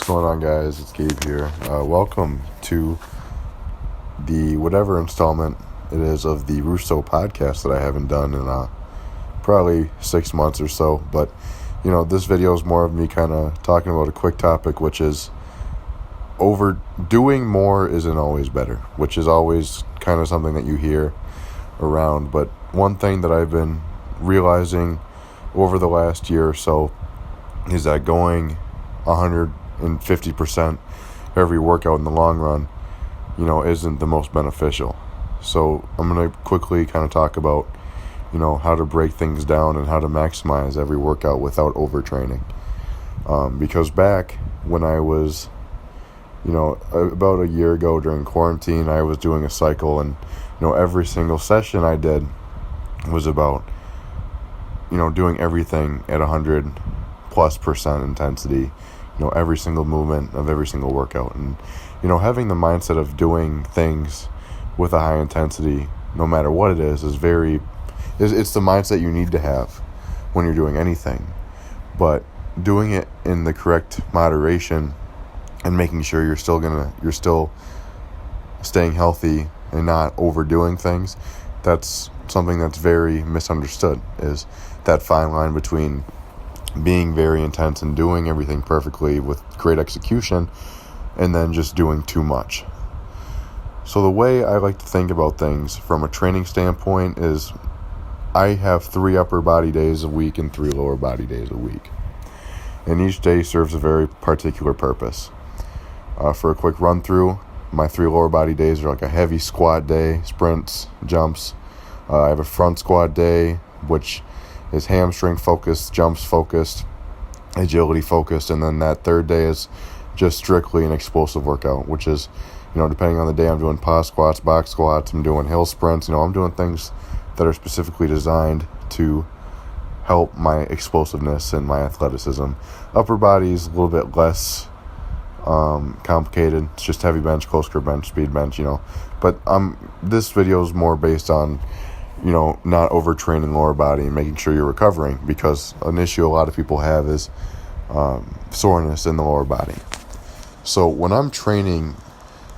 What's going on, guys? It's Gabe here. Welcome to the whatever installment it is of the Russo podcast that I haven't done in probably 6 months or so. But, this video is more of me kind of talking about a quick topic, which is overdoing more isn't always better, which is always kind of something that you hear around. But one thing that I've been realizing over the last year or so is that going 150% every workout in the long run, isn't the most beneficial. So I'm going to quickly kind of talk about, how to break things down and how to maximize every workout without overtraining. Because back when I was, about a year ago during quarantine, I was doing a cycle, and, every single session I did was about, doing everything at 100+% intensity, every single movement of every single workout. And, having the mindset of doing things with a high intensity, no matter what it is it's the mindset you need to have when you're doing anything. But doing it in the correct moderation and making sure you're still staying healthy and not overdoing things, that's something that's very misunderstood, is that fine line between being very intense and doing everything perfectly with great execution and then just doing too much. So the way I like to think about things from a training standpoint is I have 3 upper body days a week and 3 lower body days a week. And each day serves a very particular purpose. For a quick run through, my 3 lower body days are like a heavy squat day, sprints, jumps. I have a front squat day, which is hamstring focused, jumps focused, agility focused, and then that third day is just strictly an explosive workout, which is, depending on the day, I'm doing pause squats, box squats, I'm doing hill sprints, I'm doing things that are specifically designed to help my explosiveness and my athleticism. Upper body is a little bit less complicated. It's just heavy bench, close grip bench, speed bench, But this video is more based on, not overtraining lower body and making sure you're recovering, because an issue a lot of people have is soreness in the lower body. So when I'm training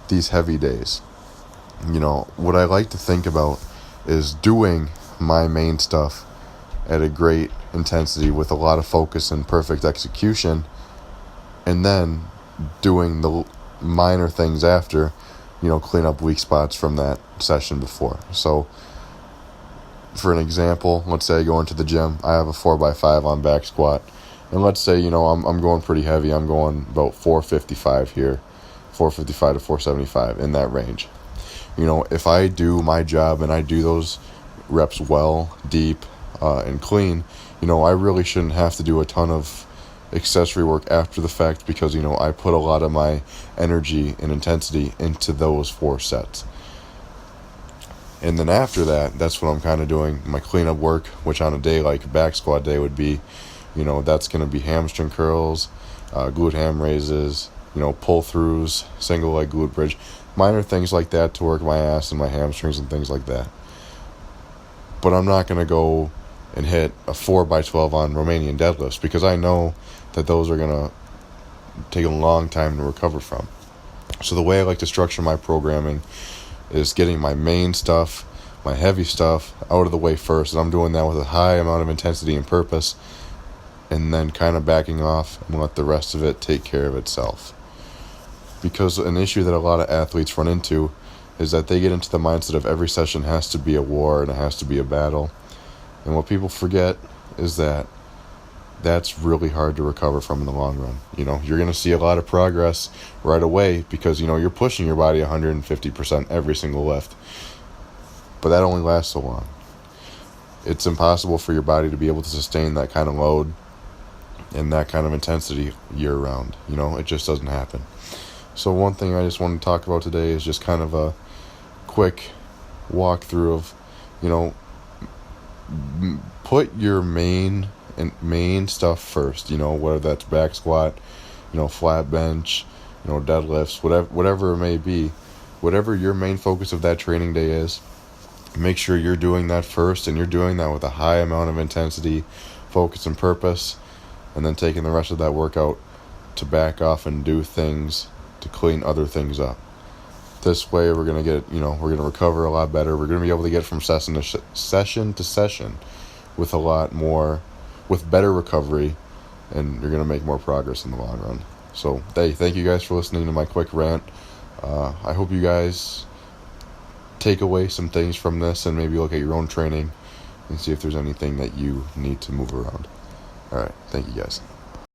these heavy days, what I like to think about is doing my main stuff at a great intensity with a lot of focus and perfect execution, and then doing the minor things after, clean up weak spots from that session before. So for an example, let's say I go into the gym, I have a 4x5 on back squat, and let's say, I'm going pretty heavy, I'm going about 455 here, 455 to 475, in that range. If I do my job and I do those reps well, deep, and clean, I really shouldn't have to do a ton of accessory work after the fact, because, I put a lot of my energy and intensity into those 4 sets. And then after that, that's what I'm kind of doing my cleanup work, which on a day like back squat day would be, that's going to be hamstring curls, glute ham raises, pull throughs, single leg glute bridge, minor things like that to work my ass and my hamstrings and things like that. But I'm not going to go and hit a 4x12 on Romanian deadlifts, because I know that those are going to take a long time to recover from. So the way I like to structure my programming is getting my main stuff, my heavy stuff, out of the way first, and I'm doing that with a high amount of intensity and purpose, and then kind of backing off and let the rest of it take care of itself. Because an issue that a lot of athletes run into is that they get into the mindset of every session has to be a war and it has to be a battle. And what people forget is that that's really hard to recover from in the long run. You're going to see a lot of progress right away because, you're pushing your body 150% every single lift. But that only lasts so long. It's impossible for your body to be able to sustain that kind of load and that kind of intensity year round. It just doesn't happen. So one thing I just want to talk about today is just kind of a quick walkthrough of, put your main stuff first, whether that's back squat, flat bench, deadlifts, whatever it may be, whatever your main focus of that training day is, make sure you're doing that first, and you're doing that with a high amount of intensity, focus, and purpose, and then taking the rest of that workout to back off and do things to clean other things up. This way we're going to we're going to recover a lot better. We're going to be able to get from session to session with with better recovery, and you're going to make more progress in the long run. So, thank you guys for listening to my quick rant. I hope you guys take away some things from this and maybe look at your own training and see if there's anything that you need to move around. All right, thank you guys.